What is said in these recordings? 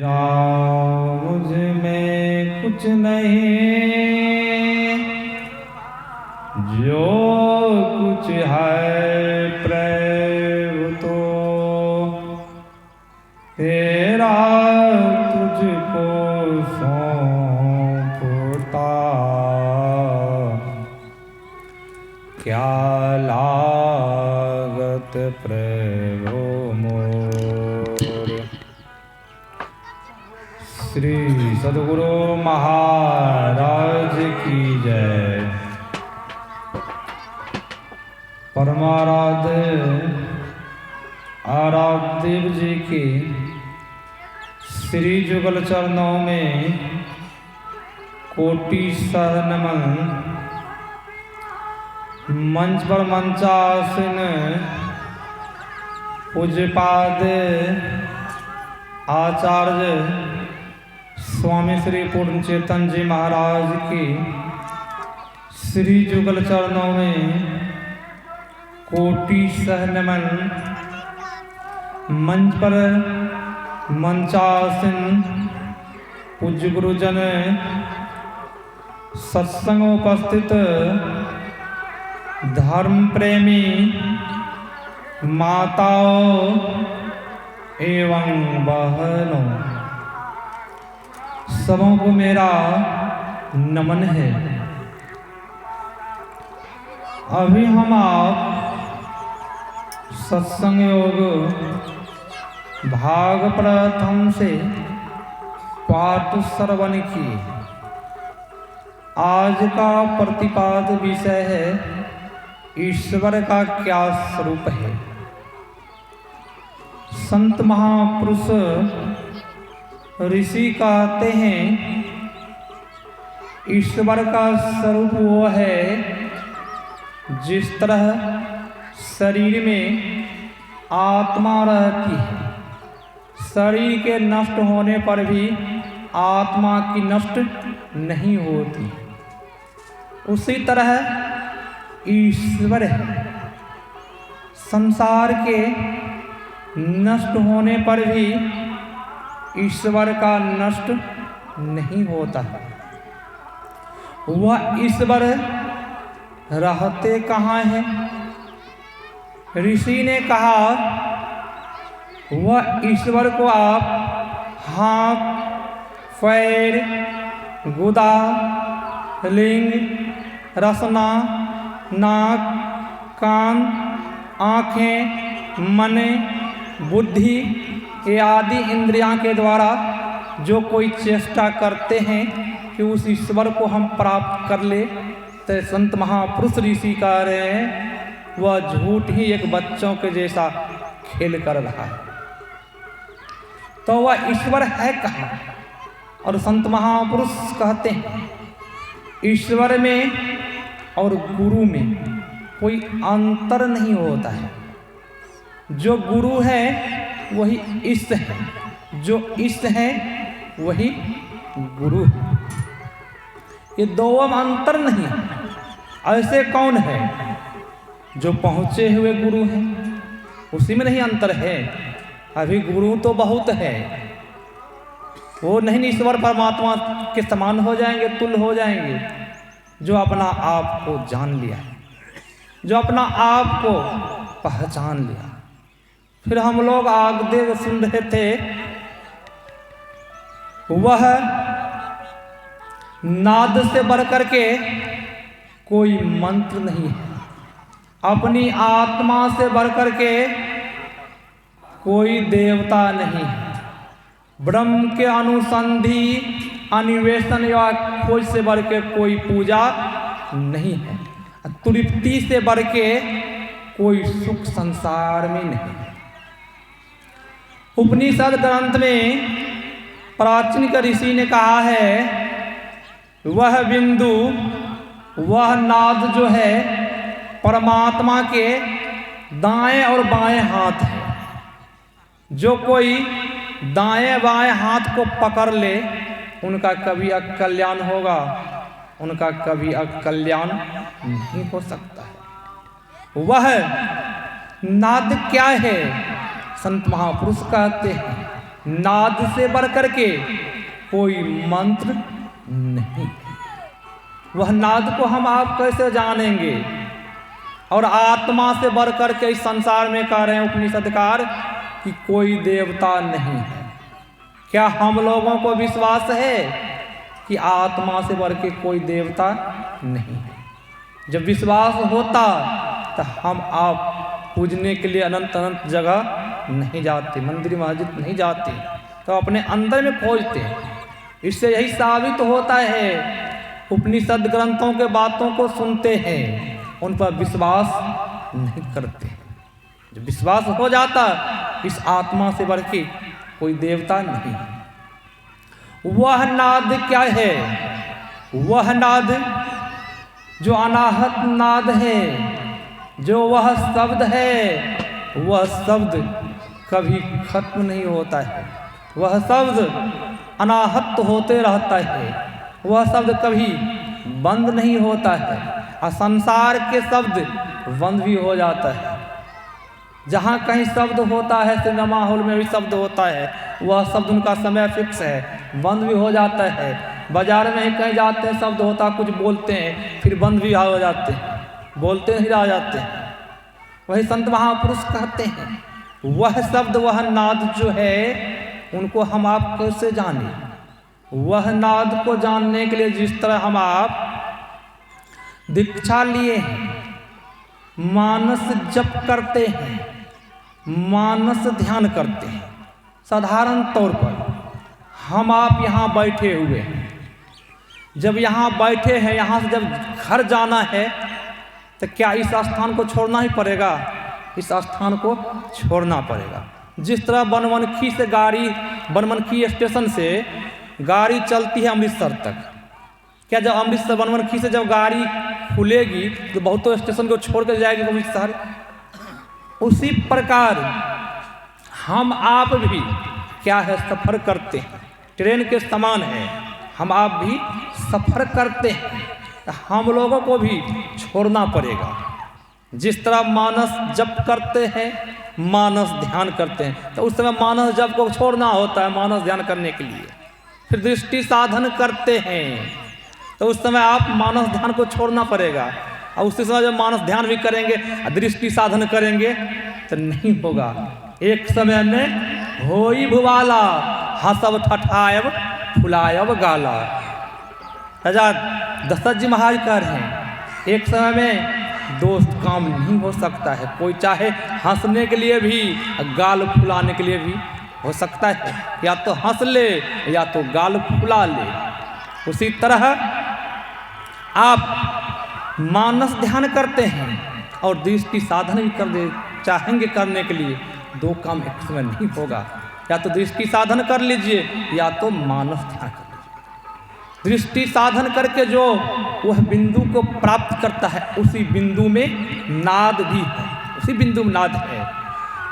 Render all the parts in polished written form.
मुझ में कुछ नहीं, जो कुछ है प्रभु तो तेरा तुझको सौंपता। क्या लागत प्रभु मोर। श्री सद्गुरु महाराज की जय। परमाराध्य आराध्य देव जी के श्री जुगल चरणों में कोटि सह नमन। मंच पर मंचासीन पूज्यपाद आचार्य स्वामी श्री पूर्ण चेतन जी महाराज की श्री जुगल चरणों में कोटि सह नमन। मंच पर मंचासीन पूज्य गुरुजन, सत्संग उपस्थित धर्म प्रेमी माताओं एवं बहनों, सबों को मेरा नमन है। अभी हम आप सत्संग योग भाग प्रथम से पाठ श्रवण किए। आज का प्रतिपाद विषय है ईश्वर का क्या स्वरूप है। संत महापुरुष ऋषि कहते हैं ईश्वर का स्वरूप वो है जिस तरह शरीर में आत्मा रहती है, शरीर के नष्ट होने पर भी आत्मा की नष्ट नहीं होती, उसी तरह ईश्वर है। संसार के नष्ट होने पर भी ईश्वर का नष्ट नहीं होता। वह ईश्वर रहते कहाँ हैं? ऋषि ने कहा वह ईश्वर को आप हाथ, पैर, गुदा, लिंग, रसना, नाक, कान, आँखें, मन, बुद्धि आदि इंद्रियां के द्वारा जो कोई चेष्टा करते हैं कि उस ईश्वर को हम प्राप्त कर ले, तो संत महापुरुष ऋषि कह रहे हैं वह झूठ ही एक बच्चों के जैसा खेल कर रहा है। तो वह ईश्वर है कहाँ? और संत महापुरुष कहते हैं ईश्वर में और गुरु में कोई अंतर नहीं होता है। जो गुरु है वही इष्ट है, जो इष्ट है वही गुरु है। ये दो अंतर नहीं है। ऐसे कौन है जो पहुँचे हुए गुरु हैं, उसी में नहीं अंतर है। अभी गुरु तो बहुत है, वो नहीं ईश्वर परमात्मा के समान हो जाएंगे, तुल्य हो जाएंगे। जो अपना आप को जान लिया, जो अपना आप को पहचान लिया। फिर हम लोग आगे सुन रहे थे वह नाद से बढ़ करके कोई मंत्र नहीं है, अपनी आत्मा से बढ़ करके कोई देवता नहीं है, ब्रह्म के अनुसंधि अन्वेषण या खोज से बढ़ के कोई पूजा नहीं है, तृप्ति से बढ़ के कोई सुख संसार में नहीं। उपनिषद ग्रंथ में प्राचीन ऋषि ने कहा है वह बिंदु, वह नाद जो है परमात्मा के दाएं और बाएं हाथ है। जो कोई दाएं बाएं हाथ को पकड़ ले उनका कभी अकल्याण होगा, उनका कभी अकल्याण नहीं हो सकता है। वह नाद क्या है? संत महापुरुष कहते हैं नाद से बढ़ करके कोई मंत्र नहीं। वह नाद को हम आप कैसे जानेंगे? और आत्मा से बढ़ करके इस संसार में कह रहे हैं उपनिषदकार कि कोई देवता नहीं है। क्या हम लोगों को विश्वास है कि आत्मा से बढ़ के कोई देवता नहीं है? जब विश्वास होता तो हम आप पूजने के लिए अनंत अनंत जगह नहीं जाते, मंदिर मस्जिद नहीं जाते, तो अपने अंदर में खोजते हैं। इससे यही साबित होता है, उपनिषद ग्रंथों के बातों को सुनते हैं, उन पर विश्वास नहीं करते। जब विश्वास हो जाता इस आत्मा से बढ़ के कोई देवता नहीं है। वह नाद क्या है? वह नाद जो अनाहत नाद है, जो वह शब्द है, वह शब्द कभी खत्म नहीं होता है। वह शब्द अनाहत होते रहता है, वह शब्द कभी बंद नहीं होता है। और संसार के शब्द बंद भी हो जाता है। जहाँ कहीं शब्द होता है, सिनेमा हॉल में भी शब्द होता है, वह शब्द उनका समय फिक्स है, बंद भी हो जाता है। बाजार में ही कहीं जाते हैं, शब्द होता, कुछ बोलते हैं, फिर बंद भी हो जाते हैं, बोलते ही रह जाते हैं। वही संत महापुरुष कहते हैं, वह शब्द, वह नाद जो है, उनको हम आप कैसे जाने? वह नाद को जानने के लिए जिस तरह हम आप दीक्षा लिए हैं, मानस जप करते हैं, मानस ध्यान करते हैं। साधारण तौर पर हम आप यहाँ बैठे हुए हैं, जब यहाँ बैठे हैं, यहाँ से जब घर जाना है तो क्या इस स्थान को छोड़ना ही पड़ेगा? इस स्थान को छोड़ना पड़ेगा। जिस तरह बनमनखी से गाड़ी, बनमनखी स्टेशन से गाड़ी चलती है अमृतसर तक, क्या जब अमृतसर बनमनखी से जब गाड़ी खुलेगी तो बहुतों स्टेशन को छोड़ कर जाएगी अमृतसर? उसी प्रकार हम आप भी क्या है, सफ़र करते हैं, ट्रेन के समान है। हम आप भी सफ़र करते हैं, हम लोगों को भी छोड़ना पड़ेगा। जिस तरह मानस जप करते हैं, मानस ध्यान करते हैं, तो उस समय मानस जप को छोड़ना होता है मानस ध्यान करने के लिए। फिर दृष्टि साधन करते हैं, तो उस समय आप मानस ध्यान को छोड़ना पड़ेगा। और उसी समय जब मानस ध्यान भी करेंगे, दृष्टि साधन करेंगे, तो नहीं होगा। एक समय में होई भुवाला, हंसब ठठायब फुलायब गाला। राजा दशरथ जी महाराज कह रहे हैं, एक समय में दोस्त काम नहीं हो सकता है। कोई चाहे हंसने के लिए भी, गाल फुलाने के लिए भी हो सकता है, या तो हंस ले या तो गाल फुला ले। उसी तरह आप मानस ध्यान करते हैं और दृष्टि साधन भी कर दे चाहेंगे करने के लिए, दो काम एक समय नहीं होगा। या तो दृष्टि साधन कर लीजिए या तो मानस ध्यान कर लीजिए। दृष्टि साधन करके जो वह बिंदु को प्राप्त करता है, उसी बिंदु में नाद भी है, उसी बिंदु में नाद है।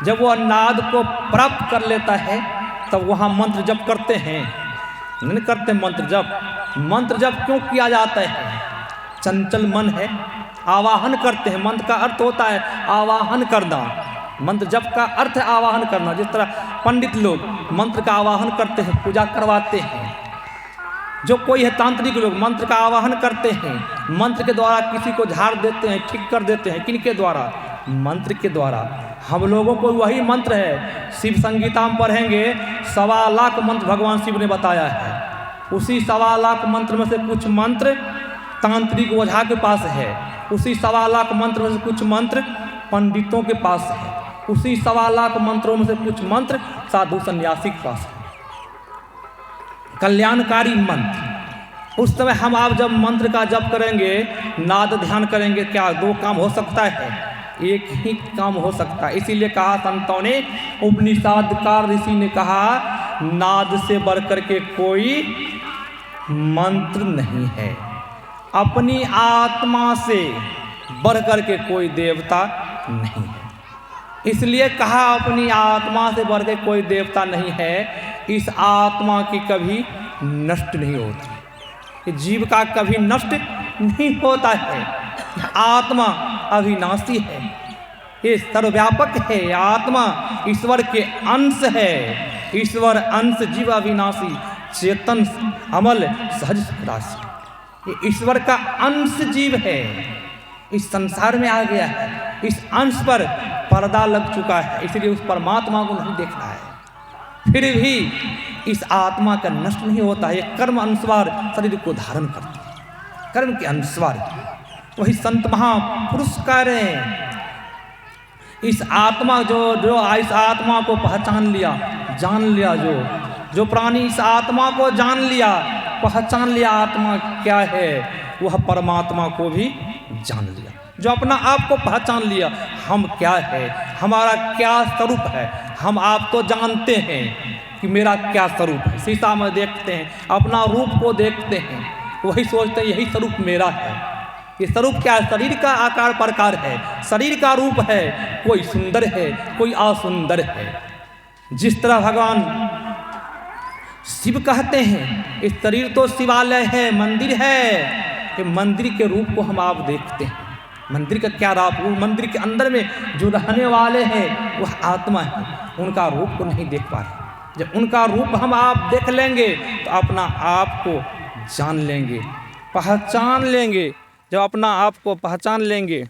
जब वह नाद को प्राप्त कर लेता है तब वहाँ मंत्र जप करते हैं, नहीं करते मंत्र जप। मंत्र जप क्यों किया जाता है? चंचल मन है, आवाहन करते हैं। मंत्र का अर्थ होता है आवाहन करना। मंत्र जप का अर्थ है आवाहन करना। जिस तरह पंडित लोग मंत्र का आवाहन करते हैं, पूजा करवाते हैं, जो कोई है तांत्रिक लोग मंत्र का आवाहन करते हैं, मंत्र के द्वारा किसी को झाड़ देते हैं, ठीक कर देते हैं। किनके द्वारा? मंत्र के द्वारा। हम लोगों को वही मंत्र है, शिव संगीता में पढ़ेंगे, 1.25 लाख मंत्र भगवान शिव ने बताया है। उसी 1.25 लाख मंत्र में से कुछ मंत्र तांत्रिक ओझा के पास है, उसी 1.25 लाख मंत्र में से कुछ मंत्र पंडितों के पास है, उसी 1.25 लाख मंत्रों में से कुछ मंत्र साधु सन्यासी के पास है। कल्याणकारी मंत्र। उस समय हम आप जब मंत्र का जप करेंगे, नाद ध्यान करेंगे, क्या दो काम हो सकता है? एक ही काम हो सकता है। इसीलिए कहा संतों ने, उपनिषदकार ऋषि ने कहा, नाद से बढ़कर के कोई मंत्र नहीं है। अपनी आत्मा से बढ़कर के कोई देवता नहीं है। इसलिए कहा अपनी आत्मा से बढ़ के कोई देवता नहीं है। इस आत्मा की कभी नष्ट नहीं होती, जीव का कभी नष्ट नहीं होता है। आत्मा अविनाशी है, ये सर्वव्यापक है। आत्मा ईश्वर के अंश है। ईश्वर अंश जीव अविनाशी चेतन अमल सहज राशि। ये ईश्वर का अंश जीव है, इस संसार में आ गया है। इस अंश पर पर्दा लग चुका है, इसलिए उस परमात्मा को नहीं देखना है। फिर भी इस आत्मा का नष्ट नहीं होता है। ये कर्म अनुसार शरीर को धारण करती है, कर्म के अनुसार। वही संत महापुरुष कह रहे हैं, इस आत्मा जो इस आत्मा को पहचान लिया, जान लिया, जो प्राणी इस आत्मा को जान लिया, पहचान लिया आत्मा क्या है, वह परमात्मा को भी जान लिया। जो अपना आप को पहचान लिया, हम क्या है, हमारा क्या स्वरूप है। हम आप तो जानते हैं कि मेरा क्या स्वरूप है। शीशा में देखते हैं, अपना रूप को देखते हैं, वही सोचते हैं यही स्वरूप मेरा है। ये स्वरूप क्या है? शरीर का आकार प्रकार है, शरीर का रूप है। कोई सुंदर है, कोई असुंदर है। जिस तरह भगवान शिव कहते हैं, इस शरीर तो शिवालय है, मंदिर है। कि मंदिर के रूप को हम आप देखते हैं, मंदिर का क्या रूप, मंदिर के अंदर में जो रहने वाले हैं वह आत्मा है, उनका रूप को नहीं देख पा रहे। जब उनका रूप हम आप देख लेंगे तो अपना आप को जान लेंगे, पहचान लेंगे। जब अपना आप को पहचान लेंगे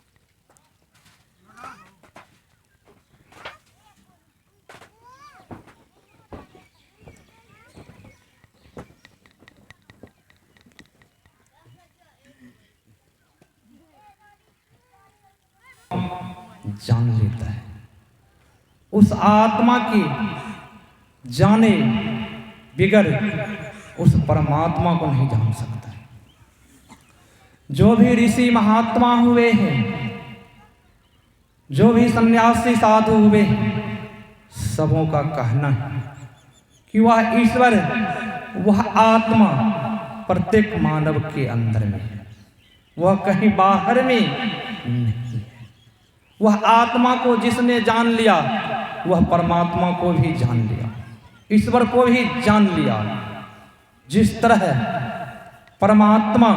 जान लेता है। उस आत्मा की जाने बिगर उस परमात्मा को नहीं जान सकता। जो भी ऋषि महात्मा हुए हैं, जो भी सन्यासी साधु हुए हैं, सबों का कहना है कि वह ईश्वर, वह आत्मा प्रत्येक मानव के अंदर में है, वह कहीं बाहर में नहीं है। वह आत्मा को जिसने जान लिया, वह परमात्मा को भी जान लिया, ईश्वर को भी जान लिया। जिस तरह परमात्मा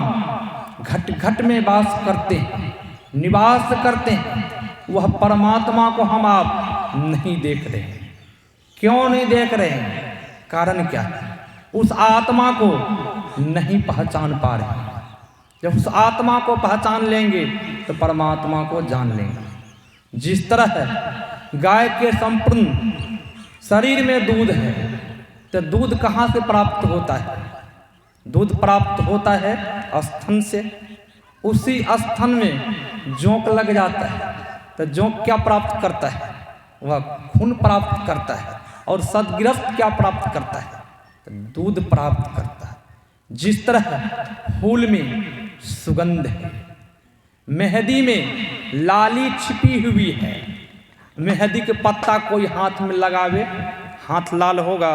घट घट में वास करते हैं, निवास करते हैं, वह परमात्मा को हम आप नहीं देख रहे हैं। क्यों नहीं देख रहे हैं? कारण क्या है? उस आत्मा को नहीं पहचान पा रहे। जब उस आत्मा को पहचान लेंगे तो परमात्मा को जान लेंगे। जिस तरह गाय के संपूर्ण शरीर में दूध है, तो दूध कहाँ से प्राप्त होता है? दूध प्राप्त होता है स्तन से। उसी स्तन में जोंक लग जाता है, तो जोंक क्या प्राप्त करता है? वह खून प्राप्त करता है। और सदगृहस्थ क्या प्राप्त करता है? तो दूध प्राप्त करता है। जिस तरह फूल में सुगंध है, मेहंदी में लाली छिपी हुई है। मेहंदी के पत्ता कोई हाथ में लगावे, हाथ लाल होगा।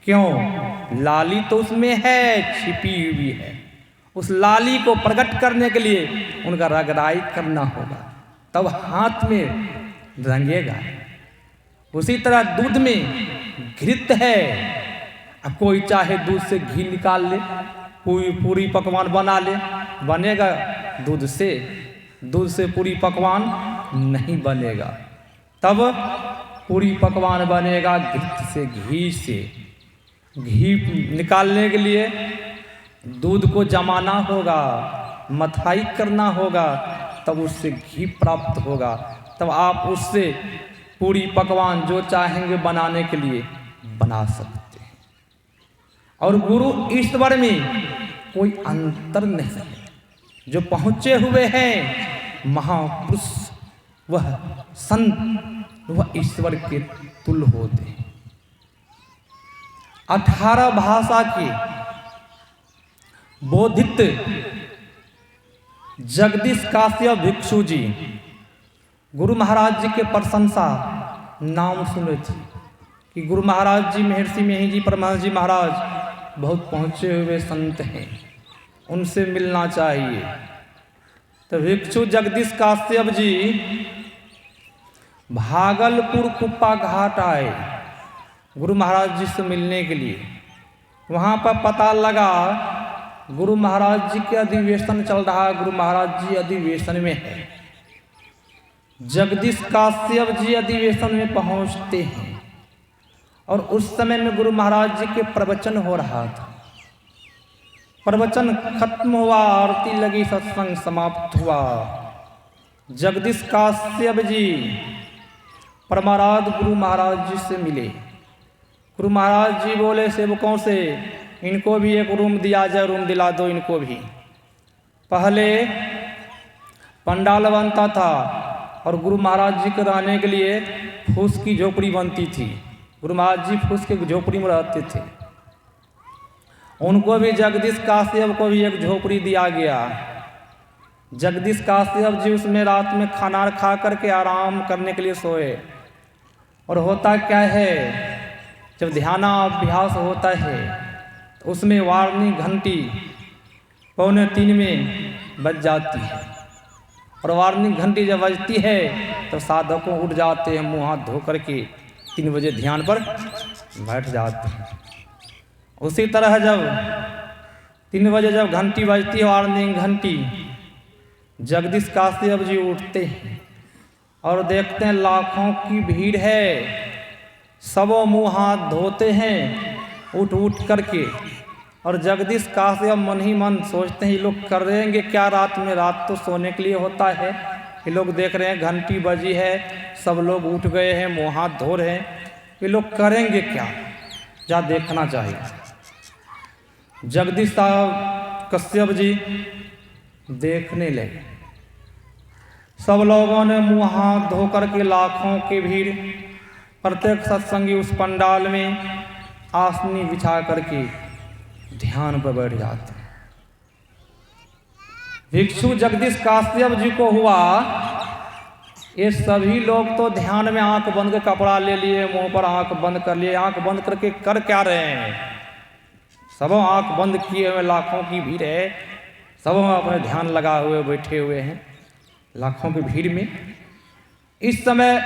क्यों? लाली तो उसमें है, छिपी हुई है। उस लाली को प्रकट करने के लिए उनका रगड़ाई करना होगा, तब हाथ में रंगेगा। उसी तरह दूध में घृत है। अब कोई चाहे दूध से घी निकाल ले, पूरी पकवान बना ले, बनेगा दूध से? दूध से पूरी पकवान नहीं बनेगा। तब पूरी पकवान बनेगा घृत से, घी से। घी निकालने के लिए दूध को जमाना होगा, मथाई करना होगा, तब उससे घी प्राप्त होगा। तब आप उससे पूरी पकवान जो चाहेंगे बनाने के लिए बना सकते हैं। और गुरु ईश्वर में कोई अंतर नहीं है। जो पहुँचे हुए हैं महापुरुष, वह संत, वह ईश्वर के तुल्य होते हैं। 18 भाषा के बोधित जगदीश काश्यप भिक्षु जी गुरु महाराज जी के प्रशंसा नाम सुने थे कि गुरु महाराज जी, महर्षि मेही जी, परमहंस जी महाराज बहुत पहुँचे हुए संत हैं, उनसे मिलना चाहिए। तो भिक्षु जगदीश काश्यप जी भागलपुर कुप्पा घाट आए गुरु महाराज जी से मिलने के लिए। वहाँ पर पता लगा गुरु महाराज जी के अधिवेशन चल रहा है, गुरु महाराज जी अधिवेशन में है। जगदीश काश्यप जी अधिवेशन में पहुंचते हैं और उस समय में गुरु महाराज जी के प्रवचन हो रहा था। प्रवचन खत्म हुआ, आरती लगी, सत्संग समाप्त हुआ। जगदीश काश्यप जी परमाराध गुरु महाराज जी से मिले। गुरु महाराज जी बोले सेवकों से, इनको भी एक रूम दिया जाए, रूम दिला दो इनको भी। पहले पंडाल बनता था और गुरु महाराज जी के रहने के लिए फूस की झोपड़ी बनती थी। गुरु महाराज जी फूस के झोपड़ी में रहते थे। उनको भी जगदीश काश्यप को भी एक झोपड़ी दिया गया। जगदीश काश्यप जी उसमें रात में खाना खा करके आराम करने के लिए सोए। और होता क्या है, जब ध्यानाभ्यास होता है तो उसमें वार्निंग घंटी 2:45 में बज जाती है। और वार्निंग घंटी जब बजती है तो साधकों उठ जाते हैं, मुँह हाथ धो करके 3 बजे ध्यान पर बैठ जाते हैं। उसी तरह जब 3 बजे जब घंटी बजती है, वार्निंग घंटी, जगदीश काश्यप जी उठते हैं और देखते हैं लाखों की भीड़ है। सबों मुँह हाथ धोते हैं उठ करके। और जगदीश काश्यप मन ही मन सोचते हैं ये लोग कर देंगे क्या रात में, रात तो सोने के लिए होता है। ये लोग देख रहे हैं घंटी बजी है, सब लोग उठ गए हैं, मुँह हाथ धो रहे हैं, ये लोग करेंगे क्या, जा देखना चाहिए। जगदीश काश्यप जी देखने लगे। सब लोगों ने मुँह हाथ धो करके, लाखों की भीड़, प्रत्येक सत्संगी उस पंडाल में आसनी बिछा करके ध्यान पर बैठ जाते। भिक्षु जगदीश काश्यप जी को हुआ ये सभी लोग तो ध्यान में आंख बंद के कपड़ा ले लिए, मुंह पर आंख बंद कर लिए। आंख बंद करके कर क्या रहे हैं? सब आंख बंद किए हुए, लाखों की भीड़ है, सब अपने ध्यान लगा हुए बैठे हुए हैं लाखों की भीड़ में। इस समय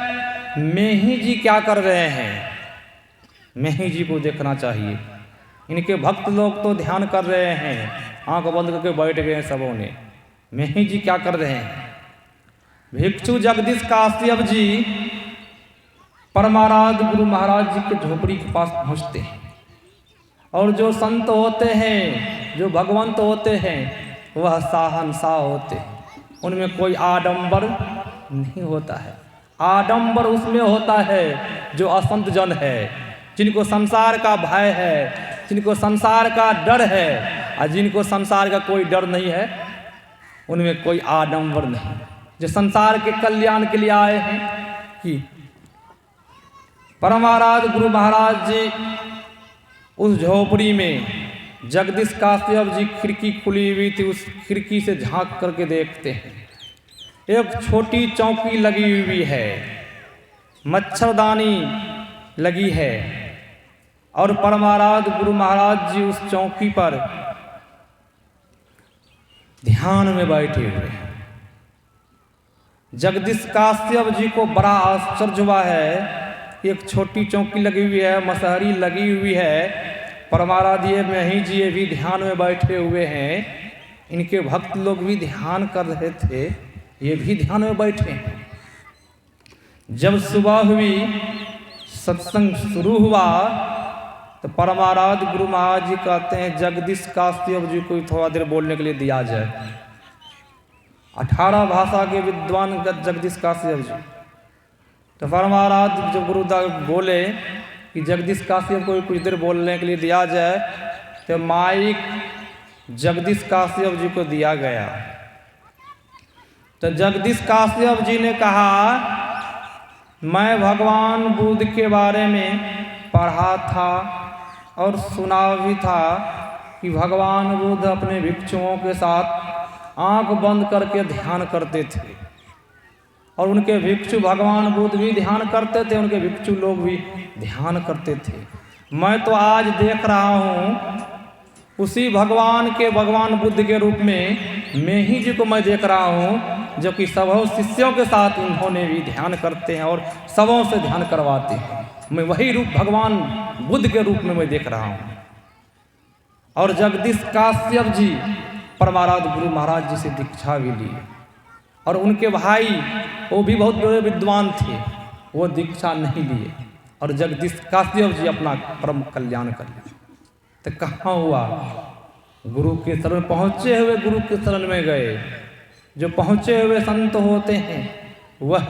मेही जी क्या कर रहे हैं? मेही जी को देखना चाहिए। इनके भक्त लोग तो ध्यान कर रहे हैं, आंख बंद करके बैठ गए हैं सबों ने। मेही जी क्या कर रहे हैं? भिक्षु जगदीश काश्यप जी परमाराध गुरु महाराज जी के झोपड़ी के पास पहुंचते हैं। और जो संत होते हैं, जो भगवंत होते हैं, वह साहनशाह होते हैं। उनमें कोई आडंबर नहीं होता है। आडंबर उसमें होता है जो असंत जन है, जिनको संसार का भय है, जिनको संसार का डर है। और जिनको संसार का कोई डर नहीं है, उनमें कोई आडंबर नहीं। जो संसार के कल्याण के लिए आए हैं कि परमाराध गुरु महाराज जी उस झोपड़ी में, जगदीश काश्यप जी खिड़की खुली हुई थी, उस खिड़की से झांक करके देखते हैं। एक छोटी चौकी लगी हुई है, मच्छरदानी लगी है और परमाराध गुरु महाराज जी उस चौकी पर ध्यान में बैठे हुए हैं। जगदीश काश्यप जी को बड़ा आश्चर्य हुआ है। एक छोटी चौकी लगी हुई है, मसहरी लगी हुई है, परमाराध ये मेही जी ये भी ध्यान में बैठे हुए हैं। इनके भक्त लोग भी ध्यान कर रहे थे, ये भी ध्यान में बैठे हैं। जब सुबह हुई, सत्संग शुरू हुआ, तो परमाराध गुरु महाराज जी कहते हैं जगदीश काश्यप जी को थोड़ा देर बोलने के लिए दिया जाए। 18 भाषा के विद्वान जगदीश काश्यप जी। तो परमाराध जब गुरुदेव बोले कि जगदीश काश्यप को कुछ देर बोलने के लिए दिया जाए, तो माइक जगदीश काश्यप जी को दिया गया। तो जगदीश काश्यप जी ने कहा, मैं भगवान बुद्ध के बारे में पढ़ा था और सुना भी था कि भगवान बुद्ध अपने भिक्षुओं के साथ आंख बंद करके ध्यान करते थे। और उनके भिक्षु भगवान बुद्ध भी ध्यान करते थे, उनके भिक्षु लोग भी ध्यान करते थे। मैं तो आज देख रहा हूँ उसी भगवान बुद्ध के रूप में मेही जी को मैं देख रहा हूँ, जो कि सबों शिष्यों के साथ इन्होंने भी ध्यान करते हैं और सबों से ध्यान करवाते हैं। मैं वही रूप भगवान बुद्ध के रूप में मैं देख रहा हूँ। और जगदीश काश्यप जी परमाराध गुरु महाराज जी से दीक्षा भी ली। और उनके भाई वो भी बहुत बड़े विद्वान थे, वो दीक्षा नहीं लिए और जगदीश काश्यप जी अपना परम कल्याण कर लिए। तो कहाँ हुआ? गुरु के शरण पहुँचे हुए गुरु के शरण में गए। जो पहुँचे हुए संत होते हैं वह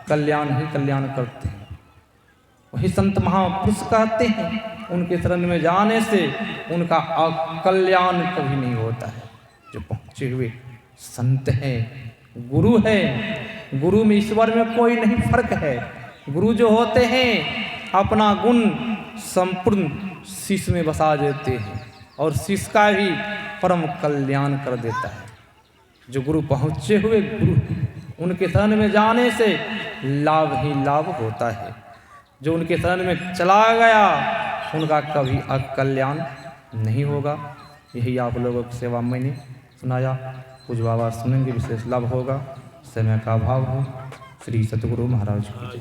कल्याण ही कल्याण करते हैं, वही संत महापुरुष कहते हैं। उनके शरण में जाने से उनका अकल्याण कभी नहीं होता है। जो पहुँचे हुए संत हैं, गुरु है, गुरु में ईश्वर में कोई नहीं फर्क है। गुरु जो होते हैं अपना गुण संपूर्ण शिष्य में बसा देते हैं और शिष्य का भी परम कल्याण कर देता है। जो गुरु पहुँचे हुए गुरु, उनके शरण में जाने से लाभ ही लाभ होता है। जो उनके शरण में चला गया उनका कभी अकल्याण नहीं होगा। यही आप लोगों की सेवा मैंने सुनाया। कुछ बाबा सुनेंगे, विशेष लाभ होगा। समय का अभाव हो। श्री सतगुरु महाराज को जय।